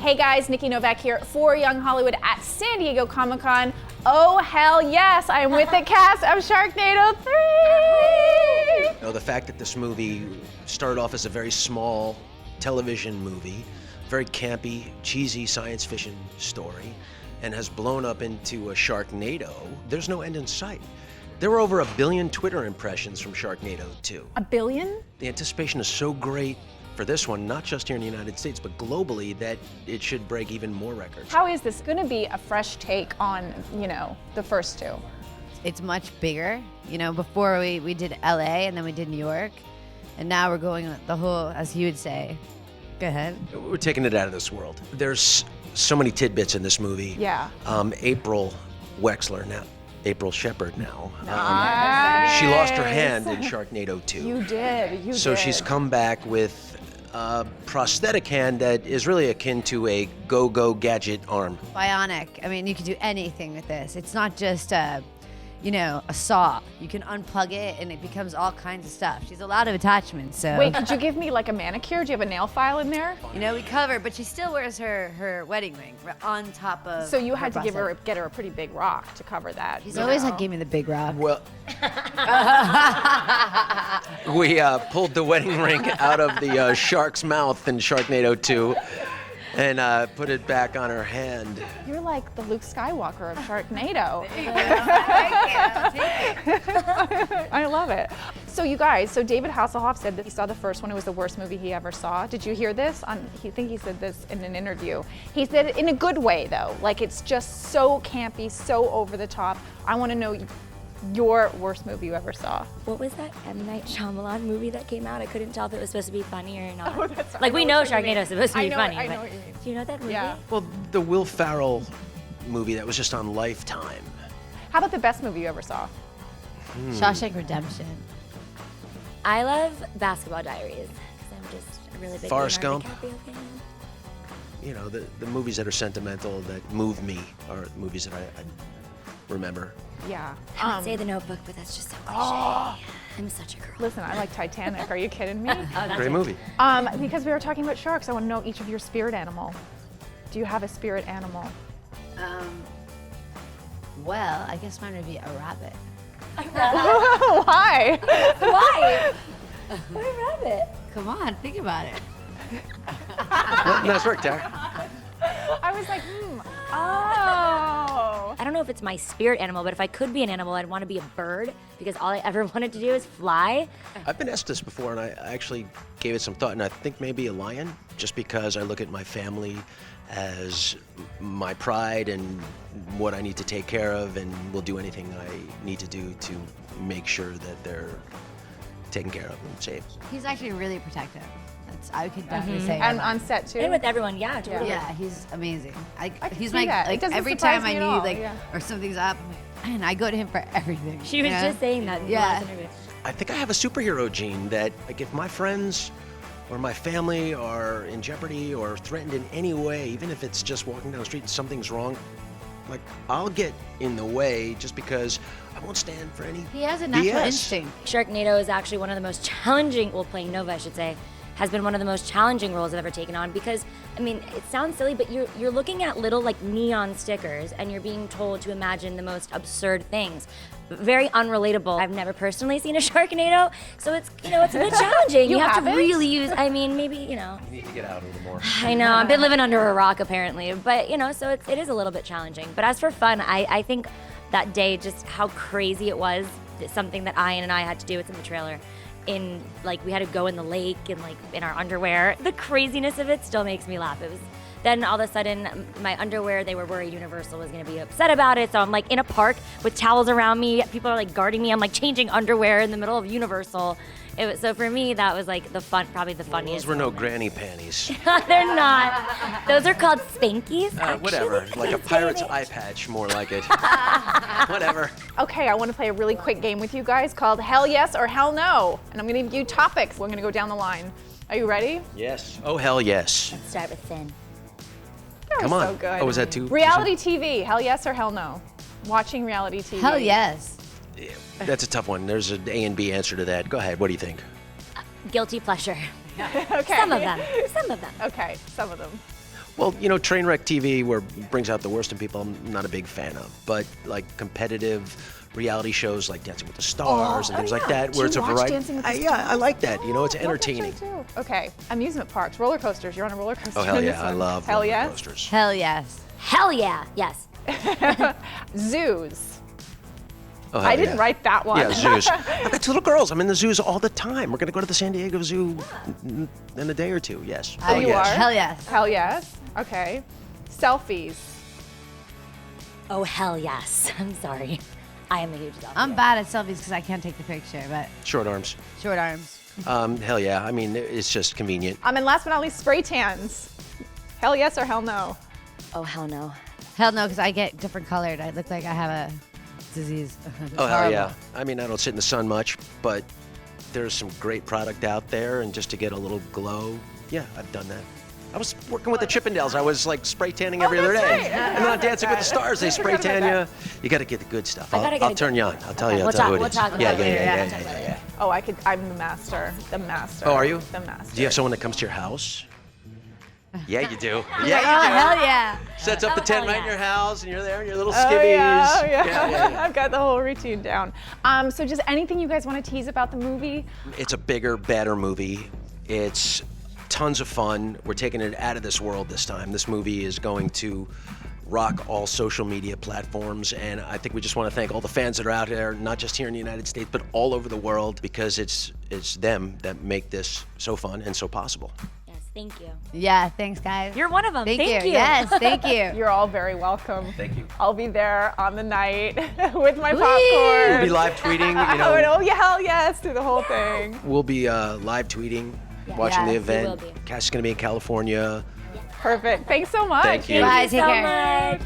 Hey guys, Nikki Novak here for Young Hollywood at San Diego Comic-Con. Oh hell yes, I'm with the cast of Sharknado 3! You know, the fact that this movie started off as a very small television movie, very campy, cheesy science fiction story, and has blown up into a Sharknado, there's no end in sight. There were over 1 billion Twitter impressions from Sharknado 2. 1 billion? The anticipation is so great for this one, not just here in the United States, but globally, that it should break even more records. How is this going to be a fresh take on, you know, the first two? It's much bigger. You know, before we did LA and then we did New York, and now we're going the whole, as he would say. Go ahead. We're taking it out of this world. There's so many tidbits in this movie. Yeah. April Wexler now. April Shepard now. Nice. She lost her hand in Sharknado 2. You did. So she's come back with a prosthetic hand that is really akin to a go-go gadget arm. Bionic. I mean, you can do anything with this. It's not just a saw. You can unplug it and it becomes all kinds of stuff. She's a lot of attachments, so. Wait, could you give me like a manicure? Do you have a nail file in there? You know, we cover, but she still wears her wedding ring on top of. So you had to prosthetic. get her a pretty big rock to cover that. She's always like, give me the big rock. Well, we pulled the wedding ring out of the shark's mouth in Sharknado 2 and put it back on her hand. You're like the Luke Skywalker of Sharknado. I love it. So you guys, David Hasselhoff said that he saw the first one, it was the worst movie he ever saw. Did you hear this? I think he said this in an interview. He said it in a good way though, like it's just so campy, so over the top. I want to know your worst movie you ever saw. What was that M. Night Shyamalan movie that came out? I couldn't tell if it was supposed to be funny or not. Oh, that's, like we know Sharknado is supposed to be funny. I know but what you mean. do you know that movie? Yeah. Well, the Will Ferrell movie that was just on Lifetime. How about the best movie you ever saw? Shawshank Redemption. I love Basketball Diaries because I'm just a really big Forrest Leonardo Gump. DiCaprio fan. You know, the movies that are sentimental, that move me, are movies that I remember. Yeah. I would say The Notebook, but that's just so cliche. I'm such a girl. Listen, I like Titanic. Are you kidding me? Great movie. Because we were talking about sharks, I want to know each of your spirit animal. Do you have a spirit animal? Well, I guess mine would be a rabbit. Why? Why? Why rabbit? Come on, think about it. Nice work, Tara. I was like, oh. I don't know if it's my spirit animal, but if I could be an animal, I'd want to be a bird because all I ever wanted to do is fly. I've been asked this before, and I actually gave it some thought, and I think maybe a lion, just because I look at my family as my pride and what I need to take care of, and will do anything I need to do to make sure that they're taken care of and safe. He's actually really protective. I could definitely say. And that. on set too? And with everyone, yeah, totally. Yeah, he's amazing. He's see my that. It like doesn't every surprise time I me at need all, like yeah. or something's up, I'm like, man, I go to him for everything. She was you know? just saying that in the Yeah. last interview. I think I have a superhero gene that, like, if my friends or my family are in jeopardy or threatened in any way, even if it's just walking down the street and something's wrong, like, I'll get in the way just because I won't stand for any He has a natural BS. instinct. Sharknado is actually one of the most challenging, well, playing Nova, I should say, has been one of the most challenging roles I've ever taken on because, I mean, it sounds silly, but you're looking at little like neon stickers and you're being told to imagine the most absurd things. Very unrelatable. I've never personally seen a Sharknado, so it's it's a bit challenging. You have haven't? to really use, I mean, maybe, You need to get out a little more. I know, I've been living under a rock apparently, but so it is a little bit challenging. But as for fun, I think that day, just how crazy it was, something that Ian and I had to do, it's in the trailer, we had to go in the lake and like in our underwear. The craziness of it still makes me laugh. It was, then all of a sudden, my underwear, they were worried Universal was gonna be upset about it, so I'm like in a park with towels around me, people are like guarding me, I'm like changing underwear in the middle of Universal. So for me, that was like probably the funniest. Those were no moment. granny panties. They're not. Those are called Spankies. actually. Whatever, like a They say pirate's it. eye patch, more like it. Whatever. Okay, I want to play a really quick game with you guys called Hell Yes or Hell No. And I'm going to give you topics. We're going to go down the line. Are you ready? Yes. Oh, hell yes. Let's start with Finn. That Come was on. so good. Oh, was that too? Reality TV, hell yes or hell no? Watching reality TV. Hell yes. Yeah, that's a tough one. There's an A and B answer to that. Go ahead. What do you think? Guilty pleasure. Okay. Some of them. Some of them. Okay, some of them. Well, Trainwreck TV, where it brings out the worst in people, I'm not a big fan of. But like competitive reality shows like Dancing with the Stars and things like that, Do where you it's a watch variety. Dancing with the Yeah, I like that. It's Love that entertaining. show, too. Okay, amusement parks, roller coasters. You're on a roller coaster. Oh hell in yeah, this I one. love Hell roller yes. coasters. Hell yes. Hell yeah. Yes. Zoos. Oh, hell I didn't yeah. write that one. Yeah, zoos. I've got 2 little girls. I'm in the zoos all the time. We're gonna go to the San Diego Zoo in a day or 2. Yes. Oh, you yes. are? Hell yes. Hell yes. Okay. Selfies. Oh, hell yes. I'm sorry. I am a huge selfie. I'm bad at selfies because I can't take the picture, but Short arms. short arms. Hell yeah. I mean, it's just convenient. And last but not least, spray tans. Hell yes or hell no? Oh, hell no. Hell no, because I get different colored. I look like I have a disease. It's Oh hell horrible. yeah. I mean, I don't sit in the sun much, but there's some great product out there, and just to get a little glow, yeah, I've done that. I was working with the Chippendales. I was like spray tanning every other that's day. right. And then on Dancing with the Stars, they I spray forgot about tan you. You got to get the good stuff. I gotta I'll get turn you on. I'll tell you. We'll I'll tell you talk- what it is. we'll talk Yeah, about it later. yeah. Oh, I'm the master. The master. Oh, are you? The master. Do you have someone that comes to your house? Yeah, you do. Oh, Yeah, hell yeah. you do. Sets up the Oh, tent hell right in yeah. your house, and you're there in your little Oh skivvies. yeah. I've got the whole routine down. So just anything you guys want to tease about the movie? It's a bigger, better movie. It's tons of fun. We're taking it out of this world this time. This movie is going to rock all social media platforms, and I think we just want to thank all the fans that are out there, not just here in the United States, but all over the world, because it's them that make this so fun and so possible. Yes, thank you. Yeah, thanks, guys. You're one of them. Thank you. you. Yes, thank you. You're all very welcome. Thank you. I'll be there on the night with my Whee! popcorn. We'll be live tweeting, Oh yeah, hell yes, through the whole thing. We'll be live tweeting, watching the Yes, event. we will be. Cassie's gonna be in California. Perfect. Thanks so much. Thank you. Bye, Thank you take so care. much.